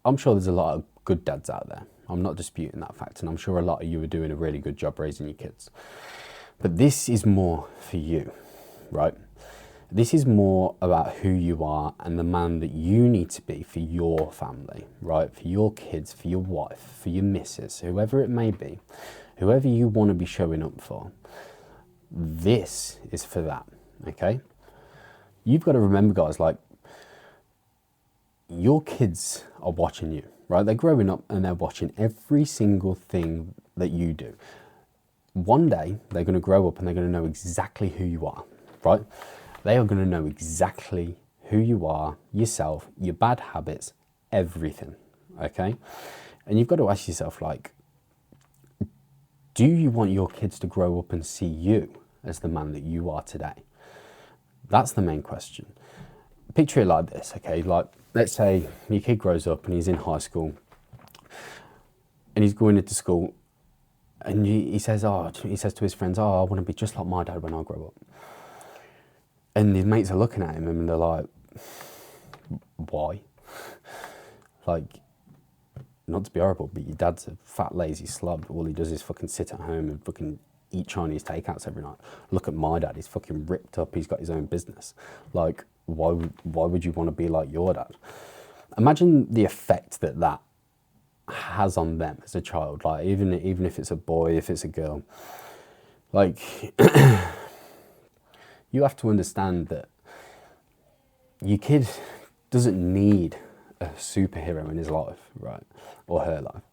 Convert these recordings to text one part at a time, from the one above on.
I'm sure there's a lot of good dads out there. I'm not disputing that fact, and I'm sure a lot of you are doing a really good job raising your kids. But this is more for you, right? This is more about who you are and the man that you need to be for your family, right? For your kids, for your wife, for your missus, whoever it may be, whoever you want to be showing up for. This is for that, okay? You've got to remember, guys, like, your kids are watching you, right? They're growing up and they're watching every single thing that you do. One day, they're going to grow up and they're going to know exactly who you are, right? They are going to know exactly who you are, yourself, your bad habits, everything, okay? And you've got to ask yourself, like, do you want your kids to grow up and see you as the man that you are today? That's the main question. Picture it like this, okay? Like, let's say your kid grows up and he's in high school and he's going into school and he says to his friends, oh, I want to be just like my dad when I grow up. And his mates are looking at him and they're like, why? Like, not to be horrible, but your dad's a fat, lazy slob. All he does is fucking sit at home and fucking eat Chinese takeouts every night. Look at my dad, he's fucking ripped up, he's got his own business. Like, why would you want to be like your dad? Imagine the effect that has on them as a child. Like, even if it's a boy, if it's a girl. Like, you have to understand that your kid doesn't need a superhero in his life, right? Or her life.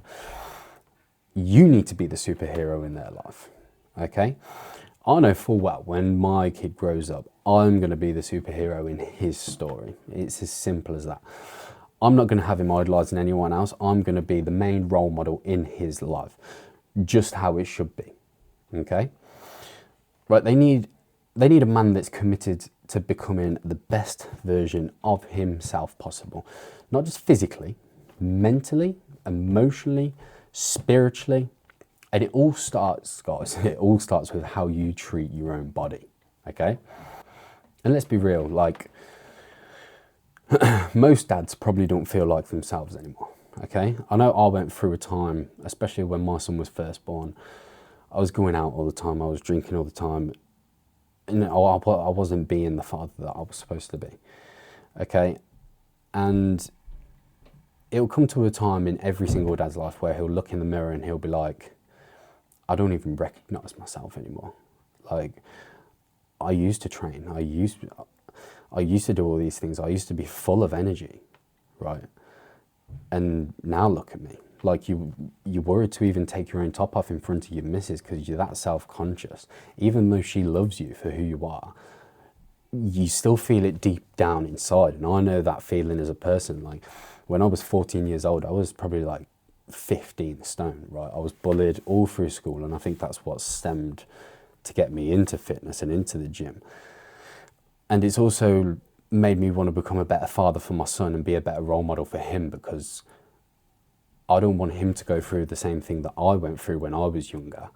You need to be the superhero in their life, okay? I know full well when my kid grows up, I'm going to be the superhero in his story. It's as simple as that. I'm not going to have him idolising anyone else. I'm going to be the main role model in his life, just how it should be, okay? Right, they need a man that's committed to becoming the best version of himself possible. Not just physically, mentally, emotionally, spiritually. And it all starts, guys, it all starts with how you treat your own body, okay? And let's be real, like, most dads probably don't feel like themselves anymore, okay? I know I went through a time, especially when my son was first born, I was going out all the time, I was drinking all the time, and I wasn't being the father that I was supposed to be, okay? And it'll come to a time in every single dad's life where he'll look in the mirror and he'll be like, I don't even recognise myself anymore. Like, I used to train, I used to do all these things, I used to be full of energy, right? And now look at me. Like, you're worried to even take your own top off in front of your missus because you're that self-conscious. Even though she loves you for who you are, you still feel it deep down inside. And I know that feeling as a person. Like, when I was 14 years old, I was probably like 15 stone, right? I was bullied all through school, and I think that's what stemmed to get me into fitness and into the gym. And it's also made me want to become a better father for my son and be a better role model for him, because I don't want him to go through the same thing that I went through when I was younger.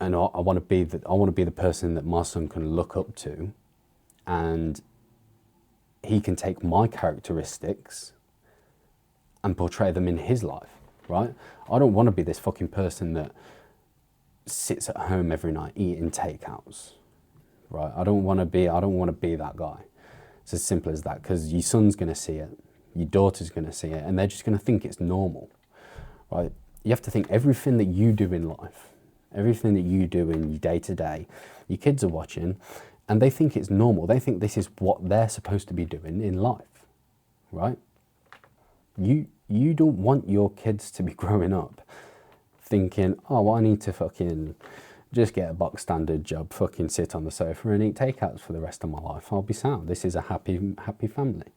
And I want to be the person that my son can look up to, and he can take my characteristics and portray them in his life, right? I don't want to be this fucking person that sits at home every night eating takeouts, right? I don't want to be that guy. It's as simple as that, because your son's going to see it, your daughter's going to see it, and they're just going to think it's normal, right? You have to think everything that you do in life, everything that you do in your day-to-day, your kids are watching, and they think it's normal. They think this is what they're supposed to be doing in life, right? You don't want your kids to be growing up thinking, oh, well, I need to fucking just get a box standard job, fucking sit on the sofa and eat takeouts for the rest of my life. I'll be sound. This is a happy family.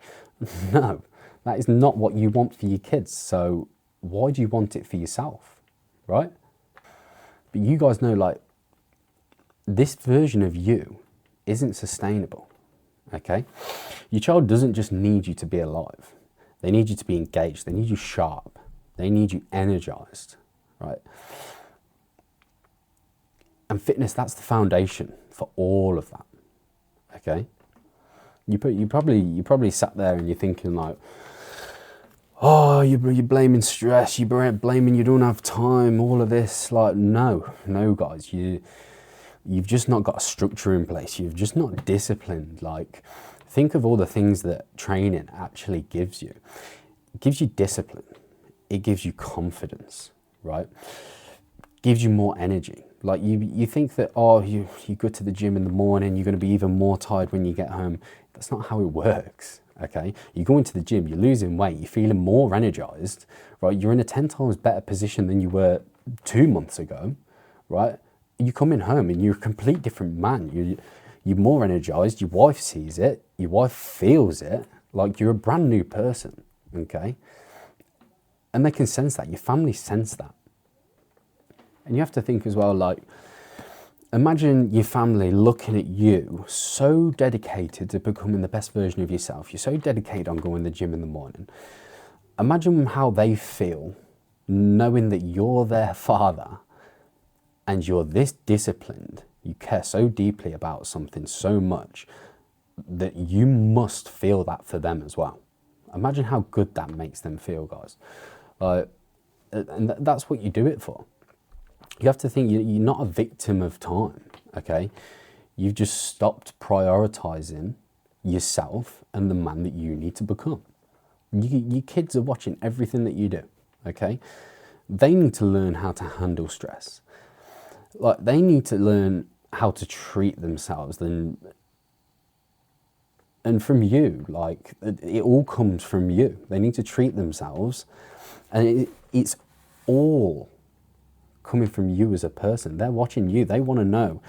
No, that is not what you want for your kids. So why do you want it for yourself, right? But you guys know, like, this version of you isn't sustainable, okay? Your child doesn't just need you to be alive. They need you to be engaged. They need you sharp. They need you energized, right? And fitness, that's the foundation for all of that, okay? You probably sat there and you're thinking, like, oh, you're blaming stress, you're blaming you don't have time, all of this. Like, no, guys, you've just not got a structure in place. You've just not disciplined. Like, think of all the things that training actually gives you. It gives you discipline. It gives you confidence, right? Gives you more energy. Like, you think that, oh, you go to the gym in the morning, you're going to be even more tired when you get home. That's not how it works, okay? You go into the gym, you're losing weight, you're feeling more energized, right? You're in a 10 times better position than you were 2 months ago, right? You come in home and you're a complete different man. You're more energized, your wife sees it, your wife feels it, like you're a brand new person, okay? And they can sense that, your family sense that. And you have to think as well, like, imagine your family looking at you so dedicated to becoming the best version of yourself. You're so dedicated on going to the gym in the morning. Imagine how they feel knowing that you're their father and you're this disciplined. You care so deeply about something so much that you must feel that for them as well. Imagine how good that makes them feel, guys. And that's what you do it for. You have to think you're not a victim of time, okay? You've just stopped prioritizing yourself and the man that you need to become. Your kids are watching everything that you do, okay? They need to learn how to handle stress. Like, they need to learn how to treat themselves. And from you, like, it all comes from you. They need to treat themselves, and it's all coming from you as a person. They're watching you. They want to know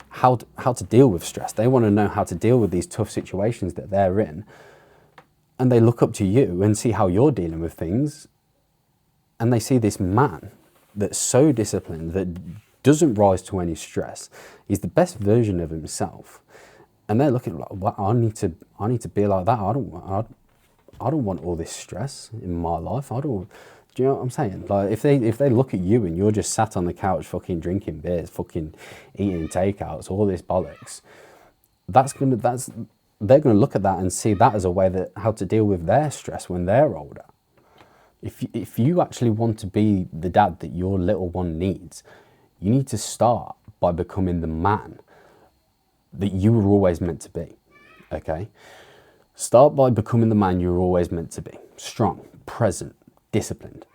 how to deal with stress. They want to know how to deal with these tough situations that they're in. And they look up to you and see how you're dealing with things. And they see this man that's so disciplined, that doesn't rise to any stress. He's the best version of himself. And they're looking like, well, I need to be like that. I don't want all this stress in my life. Do you know what I'm saying? Like, if they look at you and you're just sat on the couch fucking drinking beers, fucking eating takeouts, all this bollocks, they're gonna look at that and see that as a way that how to deal with their stress when they're older. If you actually want to be the dad that your little one needs, you need to start by becoming the man that you were always meant to be, okay? Start by becoming the man you were always meant to be. Strong, present, disciplined,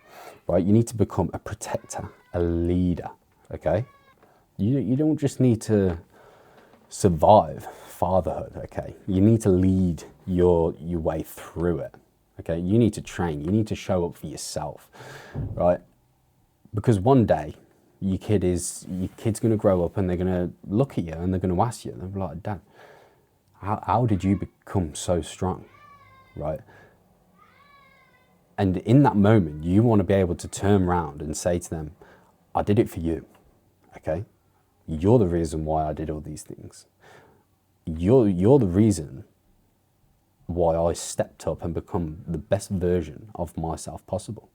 right? You need to become a protector, a leader, okay? You don't just need to survive fatherhood, okay? You need to lead your way through it, okay? You need to train, you need to show up for yourself, right? Because one day, your kid's gonna grow up and they're gonna look at you and they're gonna ask you, they'll be like, Dad, how did you become so strong, right? And in that moment, you want to be able to turn around and say to them, I did it for you, okay? You're the reason why I did all these things. You're the reason why I stepped up and become the best version of myself possible.